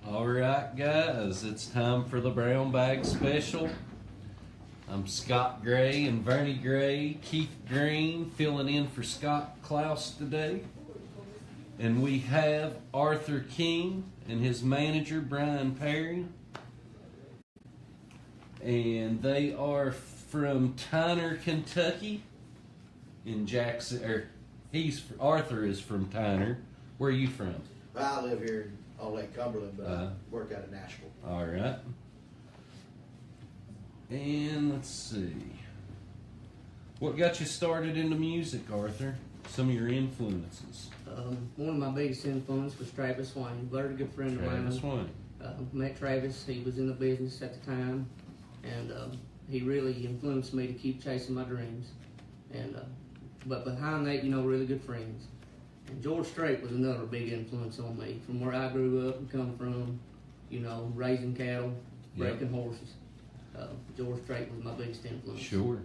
Alright guys, it's time for the Brown Bag Special. I'm Scott Gray and Vernie Gray, Keith Green filling in for Scott Klaus today. And we have Arther King and his manager Brian Perry. And they are from Tyner, Kentucky. In Jackson, Arther is from Tyner. Where are you from? I live here on Lake Cumberland, but I work out of Nashville. All right. And let's see. What got you started into music, Arther? Some of your influences. One of my biggest influences was Travis Wayne, very good friend of mine. Travis Wayne. Met Travis, he was in the business at the time, and he really influenced me to keep chasing my dreams. And but behind that, really good friends. And George Strait was another big influence on me. From where I grew up and come from, raising cattle, breaking horses. George Strait was my biggest influence. Sure.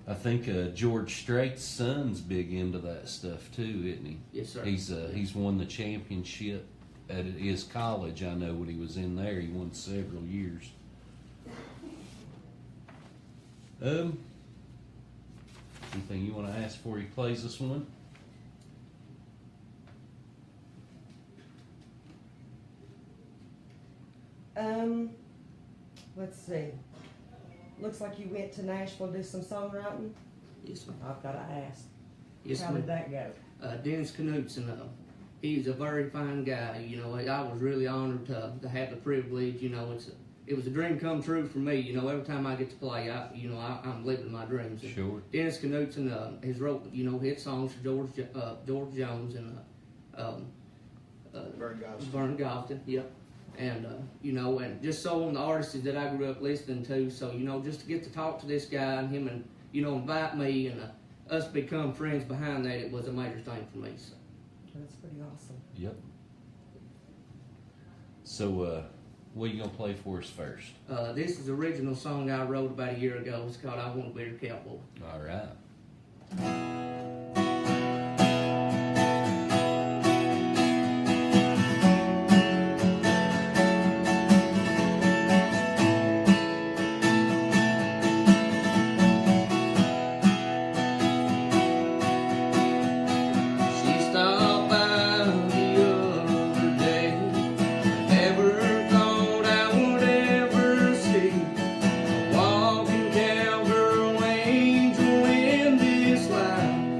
I think George Strait's son's big into that stuff too, isn't he? Yes, sir. He's won the championship at his college. I know when he was in there, he won several years. Anything you want to ask before he plays this one? Let's see. Looks like you went to Nashville to do some songwriting. Yes, ma'am. I've got to ask. Yes, How ma'am. did that go? Dennis Knutson, he's a very fine guy. I was really honored to have the privilege. It was a dream come true for me. Every time I get to play, I'm living my dreams. And Sure. Dennis Knutson has wrote hit songs for George Jones and Vern Gosdin. Yep. And and just so on the artists that I grew up listening to. So just to get to talk to this guy and him and invite me and us become friends behind that, it was a major thing for me. So. That's pretty awesome. Yep. So, what are you gonna play for us first? This is the original song I wrote about a year ago. It's called "I Want to Be Your Cowboy." All right. Walking cowgirl, angel in this life.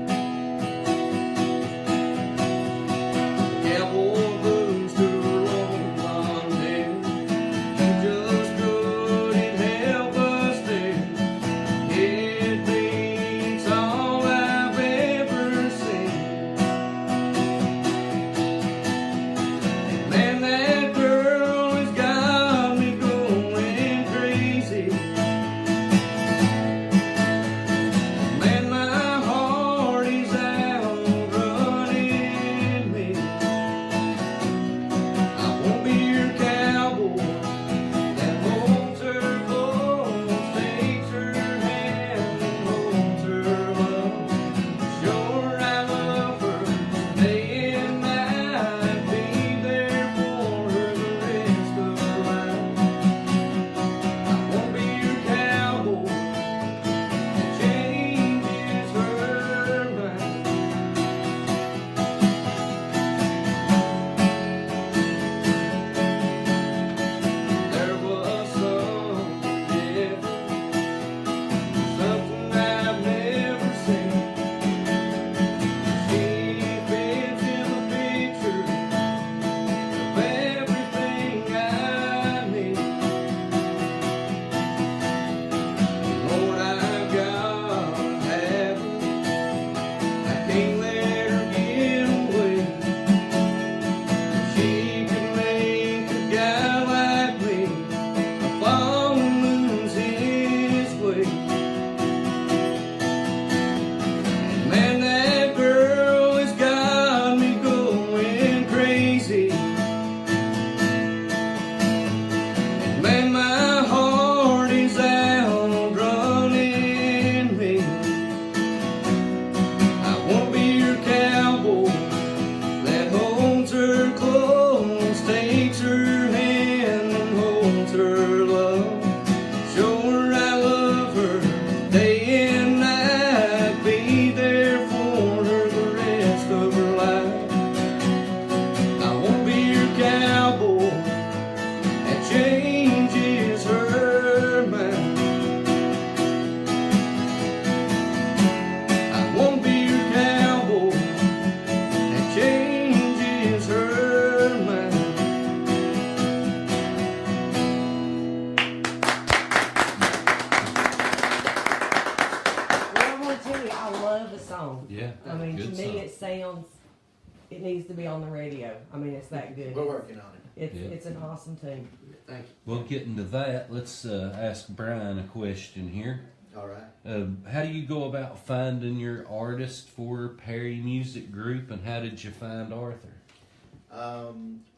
it needs to be on the radio. I mean, it's that good. We're working on it. It's an awesome team. Thank you. Well, getting to that, let's ask Brian a question here. All right. How do you go about finding your artist for Perry Music Group, and how did you find Arthur?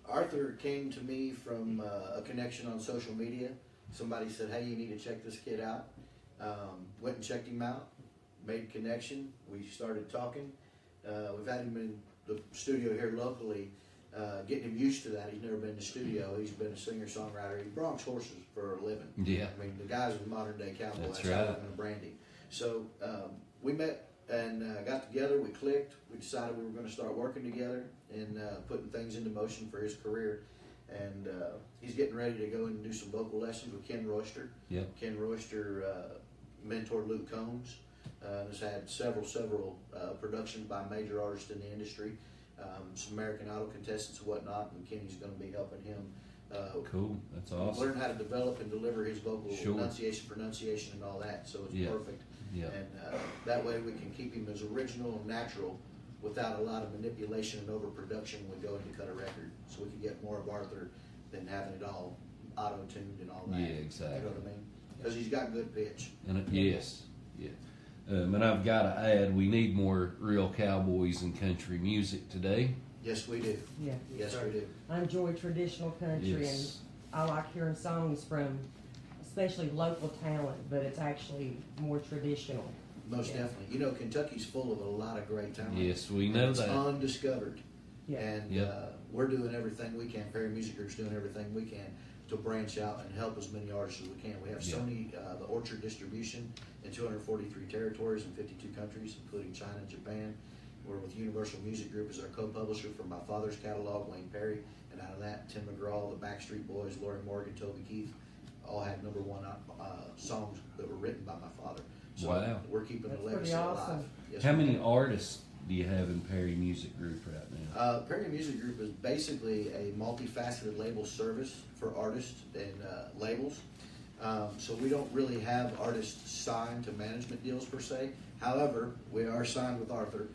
Arthur came to me from a connection on social media. Somebody said, hey, you need to check this kid out. Went and checked him out, made connection. We started talking. We've had him in the studio here locally, getting him used to that. He's never been in the studio. He's been a singer-songwriter. He broncs horses for a living. Yeah. I mean, the guy's a modern-day cowboy. That's how right. we're going to brand him. So we met and got together. We clicked. We decided we were going to start working together and putting things into motion for his career. And he's getting ready to go and do some vocal lessons with Ken Royster. Yep. Ken Royster mentored Luke Combs. Has had several productions by major artists in the industry, some American Idol contestants and whatnot, and Kenny's going to be helping him. Cool, that's awesome. Learn how to develop and deliver his vocal Sure. pronunciation, and all that. So it's Yeah. perfect. Yeah. And that way we can keep him as original and natural without a lot of manipulation and overproduction when we go in to cut a record. So we can get more of Arthur than having it all auto-tuned and all that. Yeah, exactly. You know what I mean? Because he's got good pitch. And yes, yeah. And I've got to add, we need more real cowboys in country music today. Yes, we do. Yeah. Yes, we do. I enjoy traditional country, Yes. and I like hearing songs from, especially local talent, but it's actually more traditional. Most Yeah. definitely. You know, Kentucky's full of a lot of great talent. Yes, we And know it's that. undiscovered. Yeah. And Yep. we're doing everything we can. Perry Music Group's doing everything we can to branch out and help as many artists as we can. We have Yeah. Sony, the Orchard distribution in 243 territories in 52 countries, including China and Japan. We're with Universal Music Group as our co-publisher for my father's catalog, Wayne Perry, and out of that, Tim McGraw, the Backstreet Boys, Lori Morgan, Toby Keith, all had #1 songs that were written by my father. So Wow. we're keeping That's the legacy pretty alive. awesome. Yes, How we many do. artists do you have in Perry Music Group right now? Perry Music Group is basically a multifaceted label service for artists and labels. So we don't really have artists signed to management deals per se. However, we are signed with Arthur.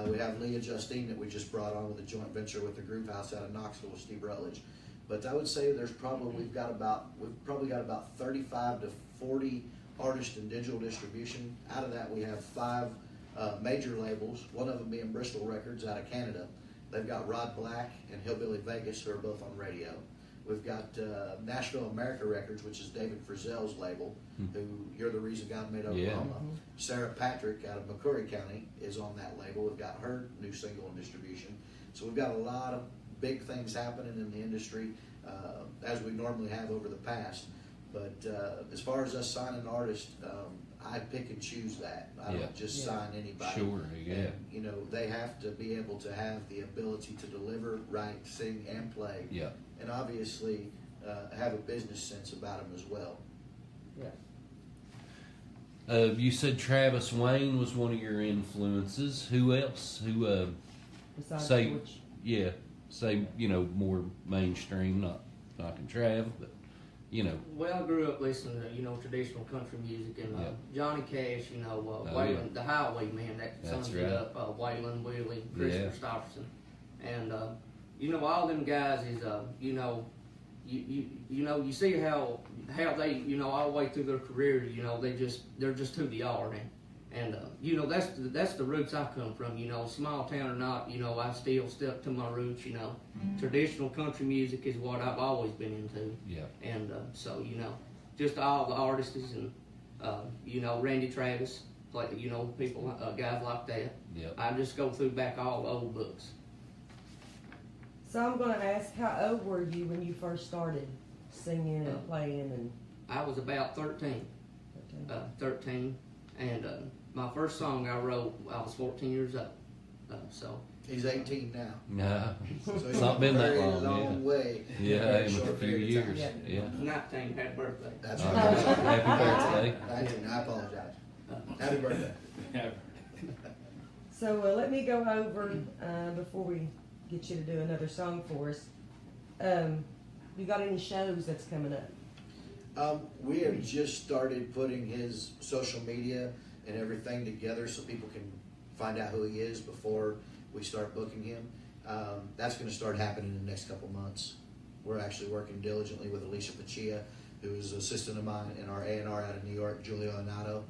We have Leah Justine that we just brought on with a joint venture with the Groove House out of Knoxville with Steve Rutledge. But I would say we've probably got about 35 to 40 artists in digital distribution. Out of that, we have 5 major labels, one of them being Bristol Records out of Canada. They've got Rod Black and Hillbilly Vegas, who are both on radio. We've got Nashville America Records, which is David Frizzell's label, who You're the Reason God Made Oklahoma. Mm-hmm. Sarah Patrick out of McCurry County is on that label. We've got her new single in distribution. So we've got a lot of big things happening in the industry, as we normally have over the past. But as far as us signing artists, I pick and choose that. I Yeah. don't just sign anybody. Sure, yeah. And, you know, they have to be able to have the ability to deliver, write, sing, and play. Yeah. And obviously have a business sense about them as well. Yeah. You said Travis Wayne was one of your influences. Who else? Who, Besides say, George. yeah, say, more mainstream, not knocking Trav, but, Well, I grew up listening to, traditional country music and Yeah. Johnny Cash, Waylon, yeah. the Highwayman, that That's sums it right. up, Waylon, Willie, Chris Yeah. Christopherson. And, all them guys is, you see how they, all the way through their career, they're just who they are. And that's the roots I come from, small town or not, I still stuck to my roots, Traditional country music is what I've always been into. yeah. And so, just all the artists and, Randy Travis, like, people, guys like that. Yeah. I just go through back all the old books. So I'm going to ask, how old were you when you first started singing and playing? And I was about 13. 13. And my first song I wrote, I was 14 years old. So He's 18 now. No, So it's he's not been that very long. long way. Yeah, Very in a short few period of time. years. Yeah. 19 had birthday. That's All right. right. Happy birthday. 19, I apologize. Happy birthday. so let me go over, before we get you to do another song for us. You got any shows that's coming up? We have just started putting his social media and everything together so people can find out who he is before we start booking him. That's going to start happening in the next couple months. We're actually working diligently with Alicia Pachia, who is an assistant of mine in our A&R out of New York, Julio Anato.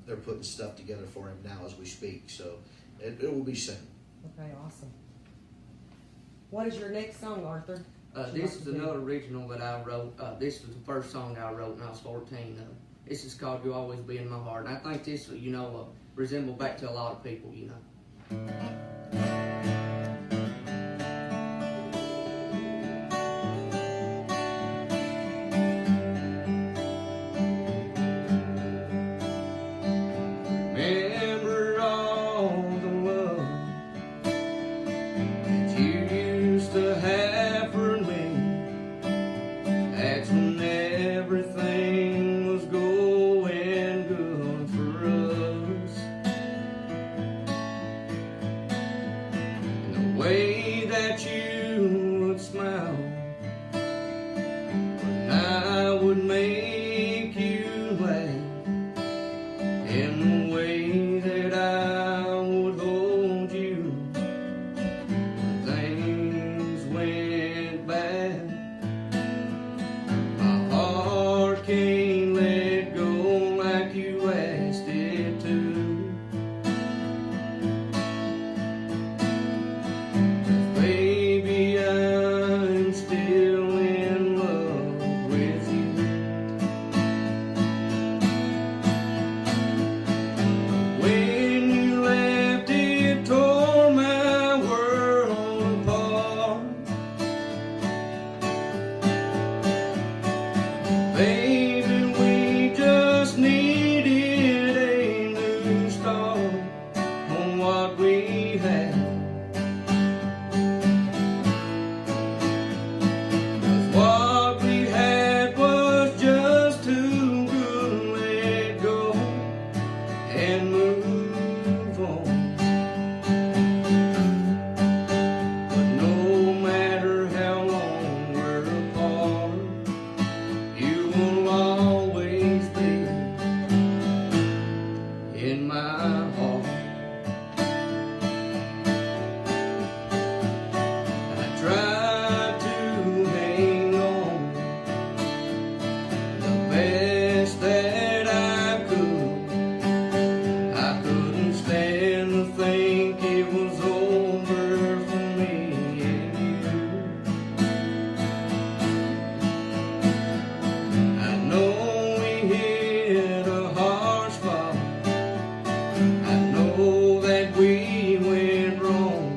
They're putting stuff together for him now as we speak, so it will be soon. Okay, awesome. What is your next song, Arthur? This is another original that I wrote. This was the first song I wrote when I was 14. This is called "You'll Always Be in My Heart." And I think this, resemble back to a lot of people, Remember all the love that you used to have for me. That's when everything was going good for us. And the way that you would smile when I would make you laugh, and the way that I would hold you when things went bad. My heart can't let go like you asked it to. 'Cause baby, I'm still in love with you. When you left, it tore my world apart. Baby, we just needed a new start on what we had. 'Cause what we had was just too good to let go and move on. But no matter how long we're apart, you will always be in my heart. I tried to hang on the best that I could. I couldn't stand to think it was over for me and you. I know we hit a hard spot. I know that we went wrong.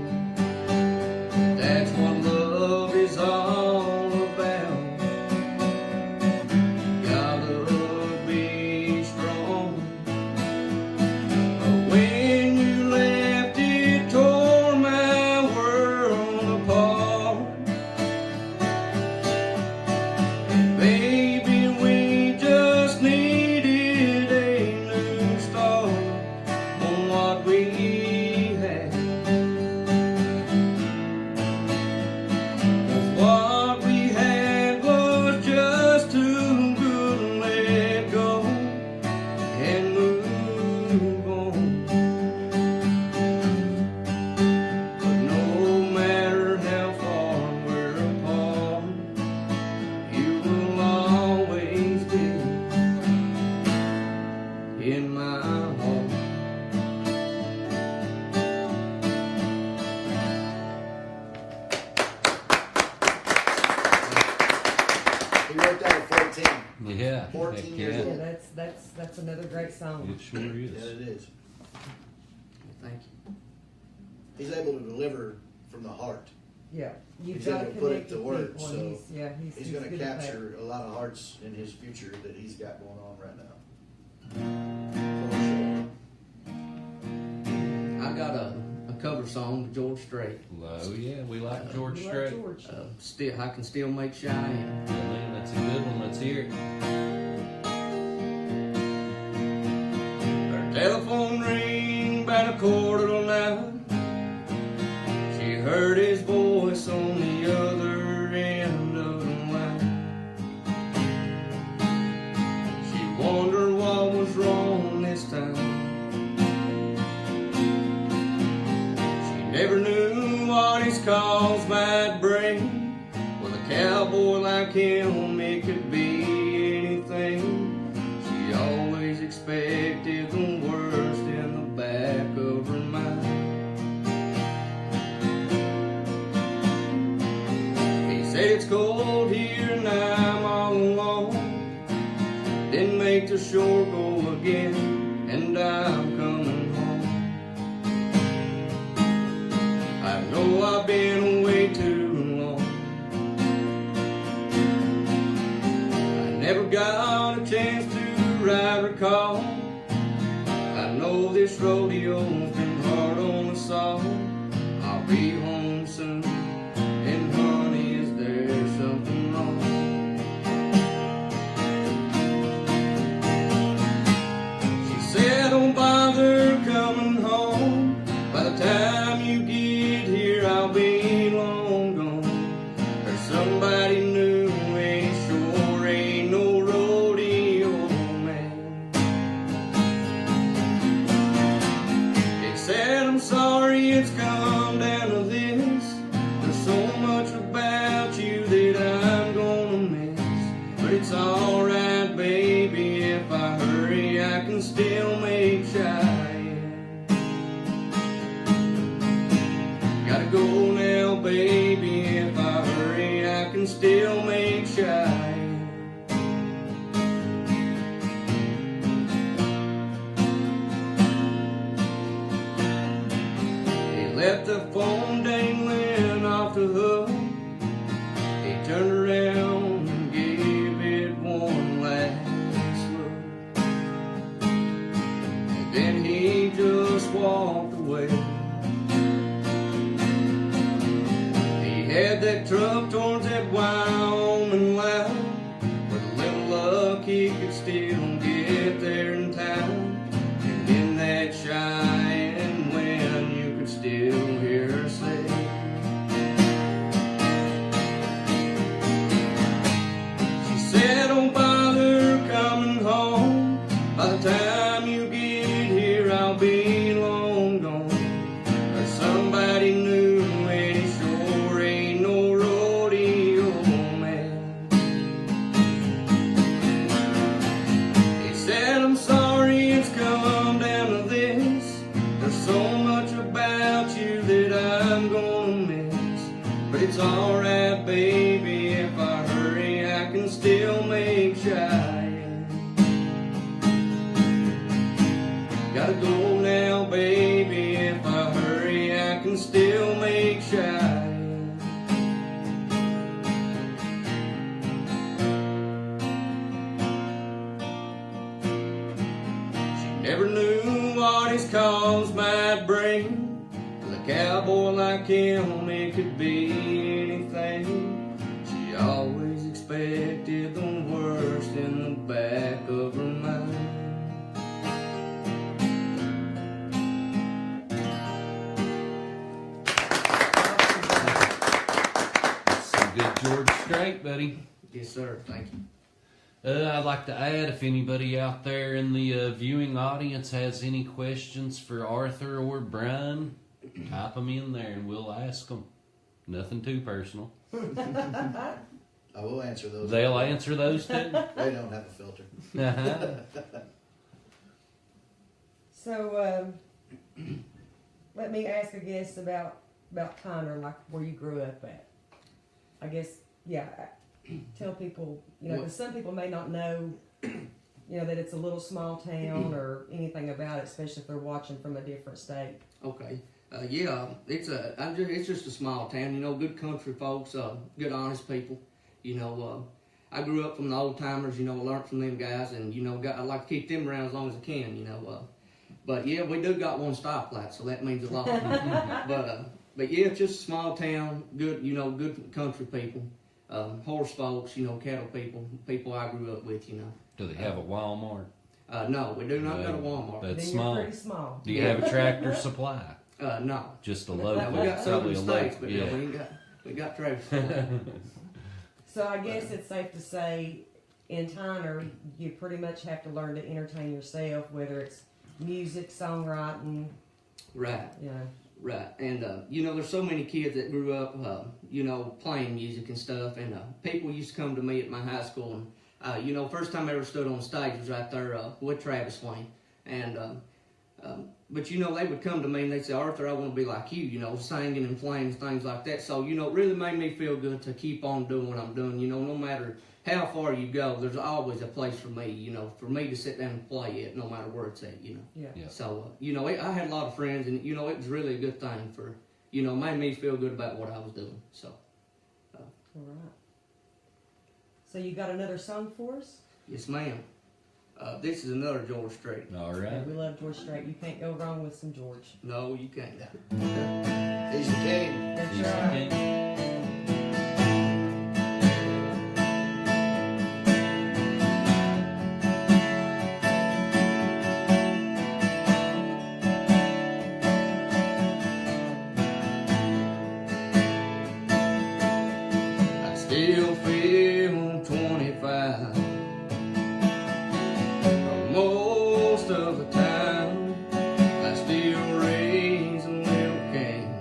That's what love is all about. Gotta be strong. But when you left, it tore my world apart. And baby, we just needed a new start on what we had. 'Cause what we had was just too good to let go and move on. But no matter how far we're apart, you will always be in my heart. He wrote that at 14. Yeah. 14 heck years yeah. old. Yeah, that's another great song. It sure Yeah, is. it is. Thank you. He's able to deliver from the heart. Yeah, you've He's got to able to put connect it to with words, people, so and He's going to good at that. capture a lot of hearts in his future that he's got going on right now. I got a cover song with George Strait. Oh yeah, we like George We love Strait. George. Still, I Can Still Make Cheyenne. Yeah, man, that's a good one. Let's hear it. Her telephone ring about 1:45. She heard his voice on the other end of the line. She wondered what was wrong this time. She never knew what his car might bring. With a cowboy like him, it could be anything. She always expected the worst in the back of her mind. He said it's cold here and I'm all alone. Didn't make the shore go again, and I'm coming home. I know I've been away too long. I never got a chance to ride or call. I know this rodeo's been hard on us all. I'll be home soon, and honey, is there something wrong? She said, don't bother coming home. By the time you get here, I'll be long gone. There's somebody new, and he sure ain't no rodeo man. He said, I'm sorry it's come down to this. There's so much about you that I'm gonna miss. But it's alright, baby, if I hurry, I can still make Cheyenne. Gotta go now, baby, if I hurry, I can still make Cheyenne. He left the phone dangling off the hook. He turned around and gave it one last look. And then he just walked away. He had that truck towards that Wyoming line. With a little luck he could still get there in time. And in that Cheyenne wind you could still hear her say, she said, don't bother coming home. By the time you get here, I'll be long gone. There's somebody new, and he sure ain't no rodeo man. He said, I'm sorry it's come down to this. There's so much about you that I'm gonna miss. But it's alright, baby, if I hurry, I can still make Cheyenne. Gotta go now, baby, if I hurry, I can still make Cheyenne. She never knew what his calls might bring. With a cowboy like him, it could be anything. She always expected the worst in the back of her mind. Some good George Strait, buddy. Yes, sir. Thank you. I'd like to add, if anybody out there in the viewing audience has any questions for Arthur or Brian, type them in there and we'll ask them. Nothing too personal. I will answer those. They'll answer those too. They don't have a filter. So, let me ask a guess about Tyner, like where you grew up at. I guess, yeah. Tell people, because some people may not know, that it's a little small town or anything about it, especially if they're watching from a different state. Okay. Yeah, it's just a small town, good country folks, good honest people. I grew up from the old timers, I learned from them guys, and I like to keep them around as long as I can, But yeah, we do got one stoplight, so that means a lot. But yeah, it's just a small town, good, good country people, horse folks, cattle people I grew up with, Do they have a Walmart? No, we do not go to Walmart. That's Then small. You're pretty small. Do you have a Tractor Supply? No. Just a We local, got probably southern a states, local, but yeah. we got Tractor Supply. So I guess it's safe to say, in Tyner, you pretty much have to learn to entertain yourself, whether it's music, songwriting, Right. Right, and you know, there's so many kids that grew up, you know, playing music and stuff, and people used to come to me at my high school, and you know, first time I ever stood on stage was right there with Travis Wayne, and but you know, they would come to me and they'd say, Arthur, I want to be like you, you know, singing and playing and things like that. So you know, it really made me feel good to keep on doing what I'm doing. You know, no matter how far you go, there's always a place for me, you know, for me to sit down and play it, no matter where it's at, you know. Yeah. So, you know, I had a lot of friends, and, you know, it was really a good thing for, you know, made me feel good about what I was doing, so. All right. So you got another song for us? Yes, ma'am. This is another George Strait. All right. Yeah, we love George Strait. You can't go wrong with some George. No, you can't. He's the king. That's He's right. okay. I still feel 25 most of the time. I still raise a little cane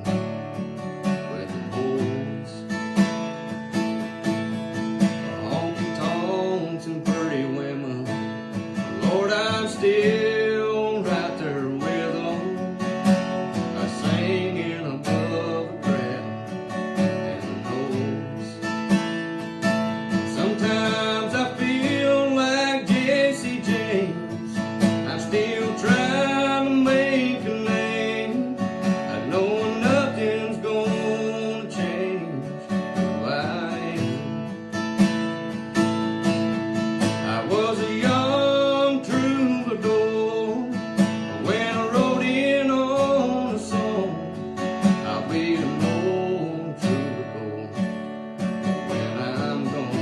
with the boys, honky tonks and pretty women. Lord, I'm still right there with them. I singing above the crowd and the noise. Sometimes I feel like Jesse James. I'm still trying to make a name. I know nothing's gonna change who I am. I was a young troubadour when I wrote in on a song. I'll be an old troubadour when I'm gone.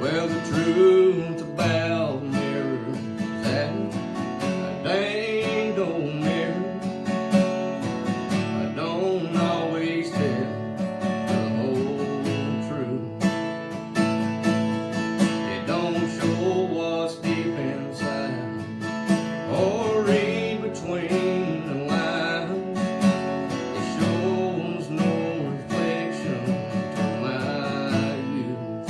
Well, the truth about mirrors is that a dang old mirror, I don't always tell the whole truth. It don't show what's deep inside or read between the lines. It shows no reflection to my youth.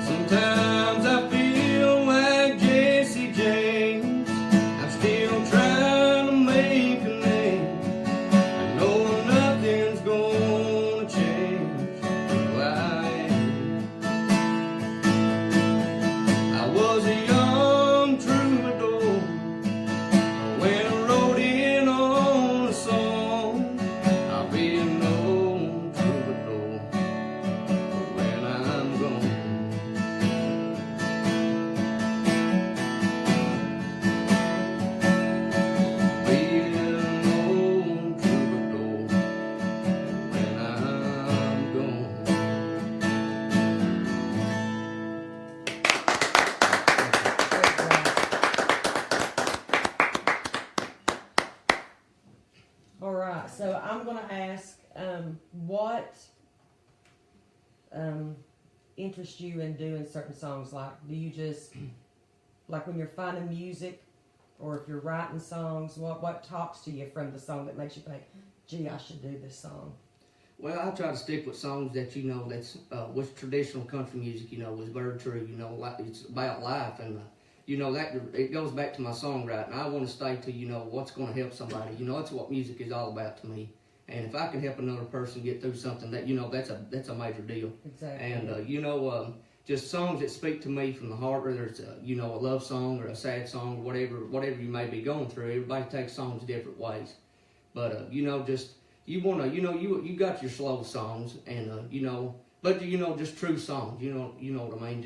Sometimes I feel like Jesse James. I'm still trying to make a name. I know nothing's gonna change who I am. I was a young troubadour when I wrote in on a song. I'll be an old troubadour when I'm gone. Be an old troubadour when I'm gone. All right. So I'm going to ask, what interests you in doing certain songs? Like, do you just, like when you're finding music, or if you're writing songs, what talks to you from the song that makes you think, gee, I should do this song? Well, I try to stick with songs that, you know, that's with traditional country music, you know, was very true, you know, like it's about life, and you know, that it goes back to my songwriting. I want to stay to, you know, what's going to help somebody. You know, that's what music is all about to me. And if I can help another person get through something, that, you know, that's a major deal. Exactly. And you know, just songs that speak to me from the heart, whether it's you know, a love song or a sad song or whatever you may be going through. Everybody takes songs different ways, but you know, just you want to, you know, you got your slow songs, and you know, but you know, just true songs. You know what I mean?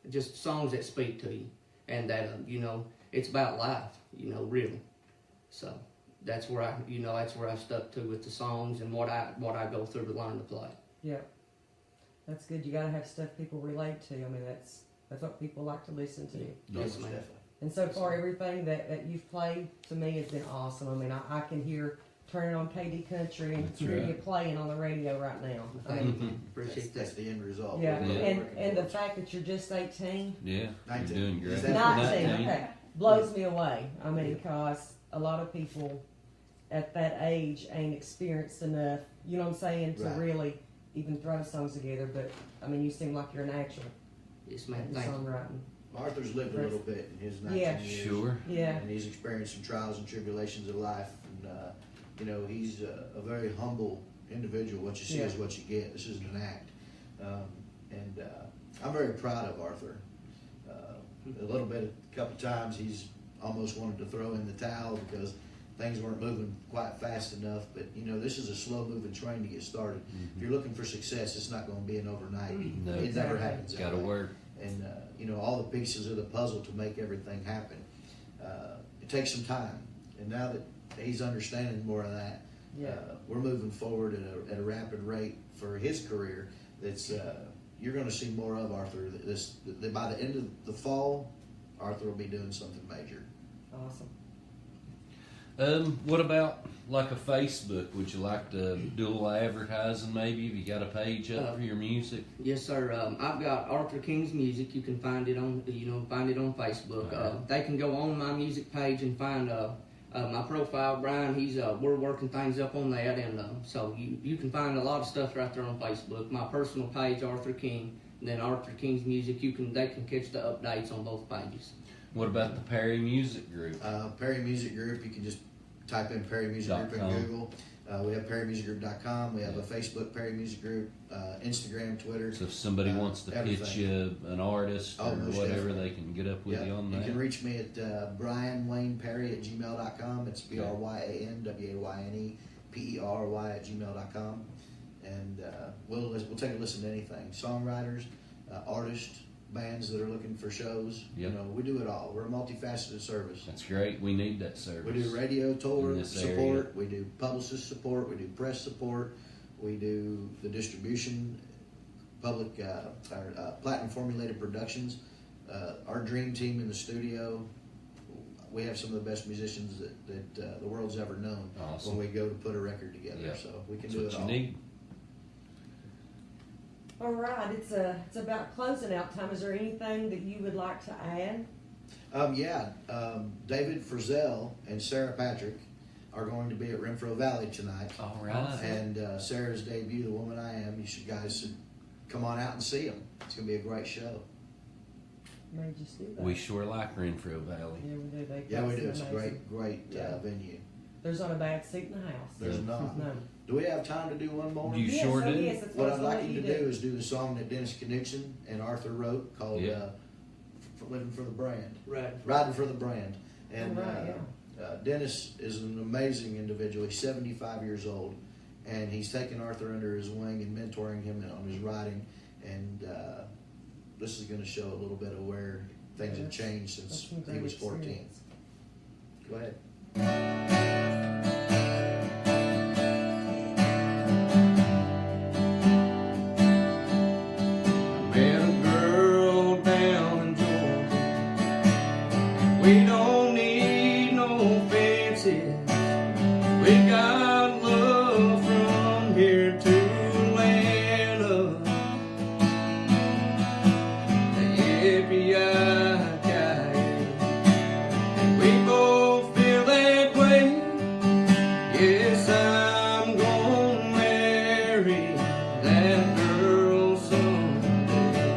Just songs that speak to you, and that you know, it's about life. You know, really. So that's where I stuck to with the songs and what I go through to learn to play. Yeah. That's good. You got to have stuff people relate to. I mean, that's what people like to listen to. Yes, ma'am. Definitely. And so far, everything that you've played to me has been awesome. I mean, I can hear turning on KD Country and That's hear right. you playing on the radio right now. I Thank mean, you. Appreciate That's that. the end result. yeah. Yeah. And the fact that you're just 18, Yeah, you're 19. doing great. Is that 19, 19. okay. blows me away. I mean, because a lot of people at that age ain't experienced enough, you know what I'm saying, to Right. really even throw songs together. But I mean, you seem like you're natural Yes, ma'am. at Thank you. songwriting. Arthur's lived a little bit in his 19 Yeah. years. Sure. Yeah. And he's experienced some trials and tribulations of life. And, you know, he's a very humble individual. What you see Yeah. is what you get. This isn't an act. And I'm very proud of Arthur. A little bit, a couple times, he's almost wanted to throw in the towel because things weren't moving quite fast enough. But, you know, this is a slow-moving train to get started. If you're looking for success, it's not going to be an overnight. No. It never happens that Got to way. work. And you know, all the pieces of the puzzle to make everything happen. It takes some time, and now that he's understanding more of that, Yeah. we're moving forward at a rapid rate for his career. That's you're going to see more of Arthur. That by the end of the fall, Arthur will be doing something major. Awesome. What about like a Facebook? Would you like to do a little advertising maybe? Have you got a page up for your music? Yes, sir. I've got Arthur King's music. You can find it on, find it on Facebook. Alright. They can go on my music page and find my profile. Brian, we're working things up on that, and so you can find a lot of stuff right there on Facebook. My personal page, Arthur King, and then Arthur King's music. They can catch the updates on both pages. What about the Perry Music Group? Perry Music Group. You can just type in Perry Music Group in .com. Google. We have PerryMusicGroup.com. We have a Facebook Perry Music Group, Instagram, Twitter. So if somebody wants to pitch everything. you an artist or most whatever, definitely. they can get up with Yeah, you on you that. can reach me at BrianWaynePerry@gmail.com. It's BRYANWAYNEPERY@gmail.com. And we'll take a listen to anything. Songwriters, artists, bands that are looking for shows. Yep. You know, we do it all. We're a multifaceted service. That's great. We need that service. We do radio tour in this support. area. We do publicist support. We do press support. We do the distribution, public, platinum formulated productions. Our dream team in the studio. We have some of the best musicians that the world's ever known. Awesome. When we go to put a record together. Yeah. So we can That's do what it you all. need. All right, it's about closing out time. Is there anything that you would like to add? David Frizzell and Sarah Patrick are going to be at Renfro Valley tonight. All right. And Sarah's debut, The Woman I Am. You guys should come on out and see them. It's going to be a great show. May just do that. We sure like Renfro Valley. Yeah, we do. Yeah, we do. It's a amazing. great Yeah. venue. There's not a bad seat in the house. There's not. No. Do we have time to do one more? You sure do. Yes, that's What I I'd was like gonna you let to do is do the song that Dennis Knudsen and Arthur wrote called Yeah. Living for the Brand. Right. Riding for the Brand. And Right, Dennis is an amazing individual. He's 75 years old, and he's taken Arthur under his wing and mentoring him on his writing. And this is going to show a little bit of where things have changed since That's some he great was 14. experience. Go ahead. Met a girl down in Georgia. We don't need no fences. We got love from here to Atlanta. The yippee-yi-ki-yay. We both feel that way. Yes, I'm gonna marry that girl someday.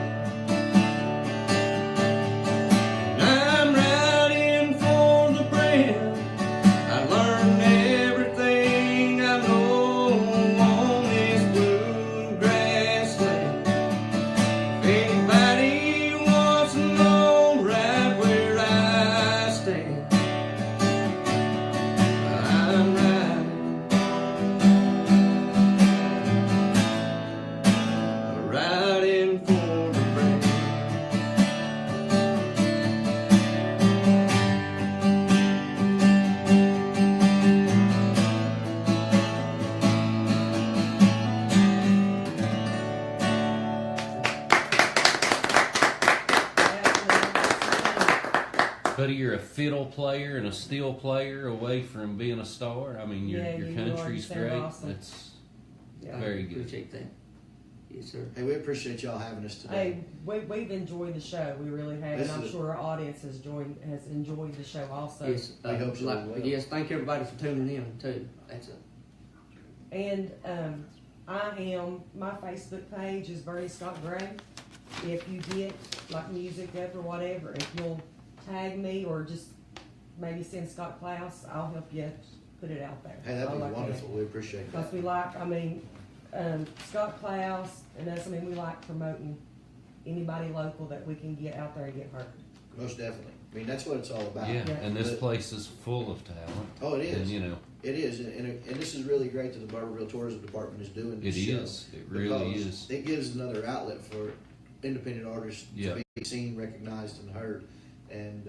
I'm riding for the brand. I learned everything I know on this bluegrass land. If anybody wants to know right where I stand, I'm riding for the brand. Buddy, you're a fiddle player and a steel player away from being a star. I mean, your Yeah, you are. country's You sound great. awesome. It's Yeah. very good. Appreciate that. Yes, sir. Hey, we appreciate y'all having us today. Hey, we've enjoyed the show. We really have, This and I'm is- sure our audience has enjoyed the show also. Yes, We hope so as well. yes, thank everybody for tuning in too. That's it. And my Facebook page is Bernie Scott Gray. If you get like music up or whatever, if you'll tag me or just maybe send Scott Klaus, I'll help you put it out there. Hey, that'd I be like wonderful. We appreciate Because that. we like, Scott Klaus and us, we like promoting anybody local that we can get out there and get heard. Most definitely. I mean, that's what it's all about. Yeah, Yeah. and this But- place is full of talent. Oh, it And is. you know, It is, and this is really great that the Barberville Tourism Department is doing it this show. is. It really because is. It gives another outlet for independent artists Yeah. to be seen, recognized, and heard. And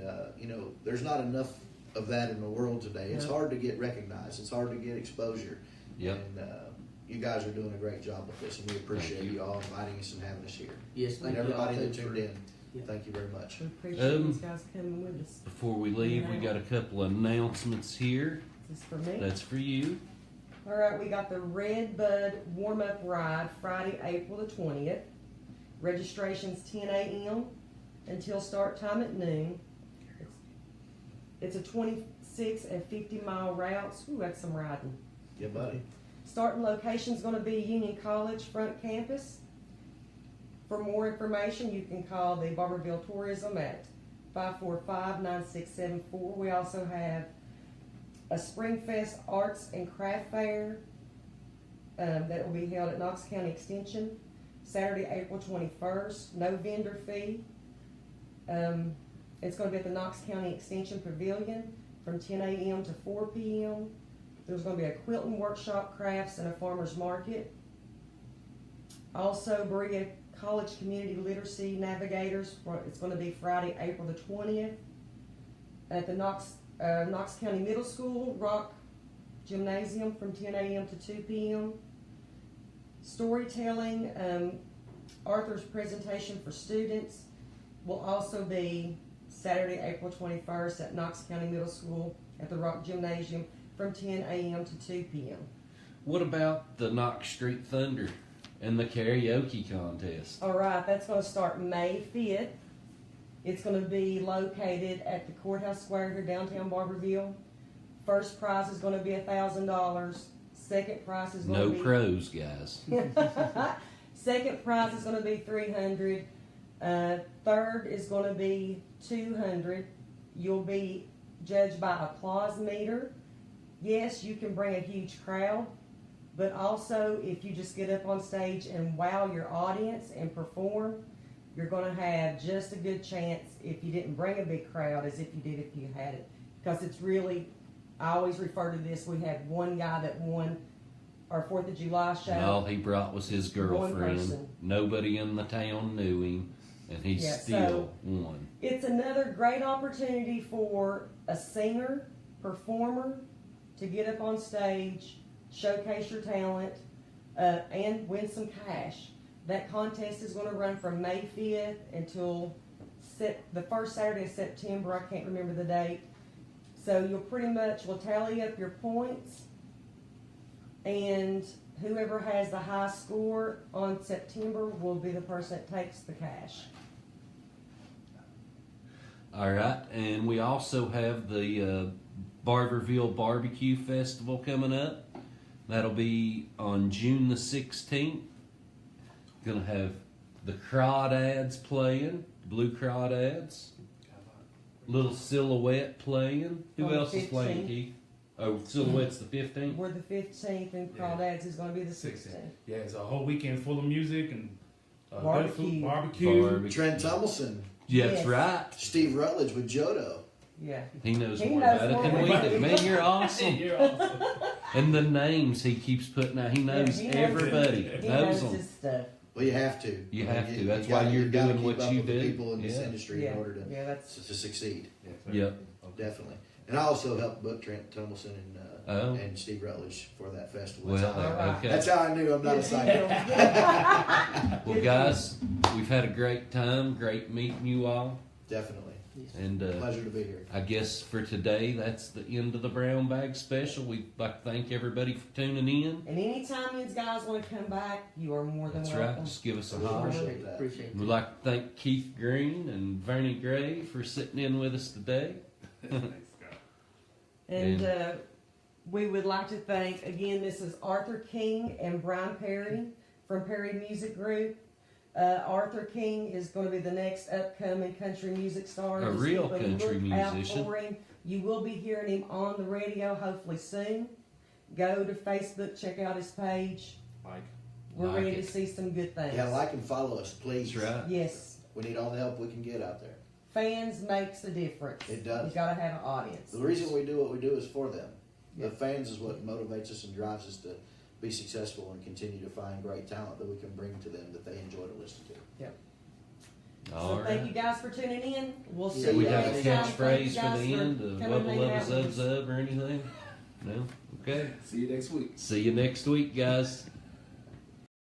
there's not enough of that in the world today. It's Yeah. hard to get recognized. It's hard to get exposure. Yep. And you guys are doing a great job with this, and we appreciate Thank you. you all inviting us and having us here. Yes, And thank you all everybody too that tuned for- in, Yeah. thank you very much. We appreciate Um, these guys coming with us. Before we leave, we got a couple of announcements here. This is for me. That's for you. All right, we got the Red Bud warm-up ride Friday, April the 20th. Registration's 10 a.m. until start time at noon. It's a 26 and 50-mile route. Ooh, that's some riding. Yeah, buddy. Starting location's going to be Union College front campus. For more information, you can call the Barberville Tourism at 545-9674. We also have a Springfest Arts and Craft Fair that will be held at Knox County Extension Saturday, April 21st. No vendor fee. It's going to be at the Knox County Extension Pavilion from 10 a.m. to 4 p.m. There's going to be a quilting workshop, crafts, and a farmer's market. Also, Berea College Community Literacy Navigators. It's going to be Friday, April the 20th at the Knox County Middle School Rock Gymnasium from 10 a.m. to 2 p.m. Storytelling, Arthur's presentation for students will also be Saturday, April 21st at Knox County Middle School at the Rock Gymnasium from 10 a.m. to 2 p.m. What about the Knox Street Thunder and the karaoke contest? All right, that's going to start May 5th. It's going to be located at the Courthouse Square here downtown Barberville. First prize is going to be $1,000. Second prize is going No to be crows, guys. Second prize is going to be $300. Third is going to be $200. You'll be judged by applause meter. Yes, you can bring a huge crowd, but also if you just get up on stage and wow your audience and perform, you're going to have just a good chance if you didn't bring a big crowd as if you did if you had it. Because it's really, I always refer to this, we had one guy that won our 4th of July show. And all he brought was his One girlfriend. person. Nobody in the town knew him, and he Yeah, still won. It's another great opportunity for a singer, performer, to get up on stage, showcase your talent, and win some cash. That contest is going to run from May 5th until the first Saturday of September. I can't remember the date. So you'll pretty much will tally up your points, and whoever has the high score on September will be the person that takes the cash. All right, and we also have the Barberville Barbecue Festival coming up. That'll be on June the 16th. Gonna have the Crawdads playing, Blue Crawdads. Little Silhouette playing. Who On the else is playing, 15th. Keith? Oh, Silhouette's the 15th? We're the 15th, and Crawdads is going to be the 16th. Yeah, it's a whole weekend full of music and good Barbecue. food, barbecue. Barbecue. Trent Tumbleson, Yeah, that's Yes. right. Steve Rutledge with Jodo. Yeah. He knows He more knows about it more than we about do. it. Man, you're awesome. You're awesome. And the names he keeps putting out, he knows he knows everybody. it. He knows knows them. his stuff. Well, you have to. You have to. That's gotta- why you're you gotta doing keep what up you with the do. people in this Yeah. industry Yeah. in order Yeah, that's to succeed. Yep. Definitely. And I also helped book Trent Tumbleson Oh. and Steve Rutledge for that festival. That's, Well, how, okay. that's how I knew I'm not a psychic. Well, guys, we've had a great time. Great meeting you all. Definitely. Yes. And Pleasure to be here. I guess for today, that's the end of the Brown Bag Special. We'd like to thank everybody for tuning in. And anytime you guys want to come back, you are more than That's welcome. right. Just give us a We holler. appreciate that. Appreciate We'd it. like to thank Keith Green and Vernie Gray for sitting in with us today. And we would like to thank, again, this is Arthur King and Brian Perry from Perry Music Group. Arthur King is going to be the next upcoming country music star. A Just real keep country look out musician. for him. You will be hearing him on the radio hopefully soon. Go to Facebook, check out his page. Like, We're Like ready it. to see some good things. Yeah, like and follow us, please. That's right. Yes. We need all the help we can get out there. Fans makes a difference. It does. You gotta have an audience. The reason we do what we do is for them. Yeah. The fans is what motivates us and drives us to be successful and continue to find great talent that we can bring to them that they enjoy to listen to. All So thank right. you guys for tuning in. We'll see Yeah, Do we you have a next time. Thank catchphrase you for guys the end? coming Wubba and hanging lubba out with zub us. zub or anything? No? Okay. see you next week. See you next week, guys.